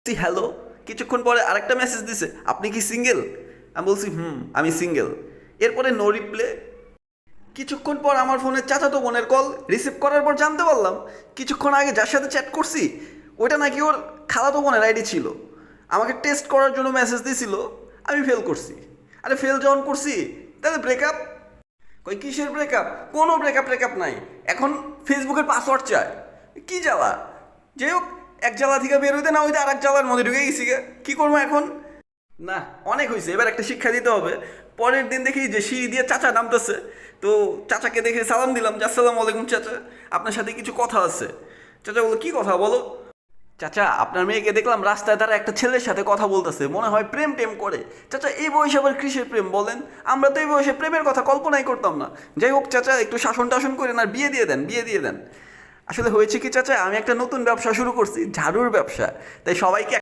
Hello, কিছুক্ষণ পরে আরেকটা মেসেজ দিছে, আপনি কি সিঙ্গেল? আমি বলছি আমি সিঙ্গেল। এরপরে নো রিপ্লে। কিছুক্ষণ পর আমার ফোনে চাচাতো বোনের কল রিসিভ করার পর জানতে পারলাম কিছুক্ষণ আগে যার সাথে চ্যাট করছি ওইটা নাকি ওর খালাতো বোনের আইডি ছিল। আমাকে টেস্ট করার জন্য মেসেজ দিছিল, আমি ফেল করছি। আরে ফেল যখন করছি তাহলে ব্রেকআপ? কই কিসের ব্রেকআপ? কোনো ব্রেকআপ নাই। এখন ফেসবুকের পাসওয়ার্ড চায়, কি জ্বালা। যাই হোক, এক জ্বালা থেকে বের হইতে না হইতে আর এক জ্বালার মধ্যে ঢুকে গেছি গে। কি করবো এখন? না, অনেক হয়েছে, এবার একটা শিক্ষা দিতে হবে। পরের দিন দেখি যে সিঁড়ি দিয়ে চাচা নামতেছে, তো চাচাকে দেখে সালাম দিলাম যে আসসালামু আলাইকুম চাচা, আপনার সাথে কিছু কথা আছে। চাচা বললো কি কথা বলো। চাচা আপনার মেয়েকে দেখলাম রাস্তায় তারা একটা ছেলের সাথে কথা বলতেছে, মনে হয় প্রেম টেম করে। চাচা এই বয়সে আবার কিসের প্রেম বলেন? আমরা তো এই বয়সে প্রেমের কথা কল্পনাই করতাম না। যাই হোক চাচা, একটু শাসন টাসন করেন আর বিয়ে দিয়ে দেন, বিয়ে দিয়ে দেন। আসলে হয়েছে কি চাচা, আমি একটা নতুন ব্যবসা শুরু করছি, ঝাড়ুর ব্যবসা। তাই সবাইকে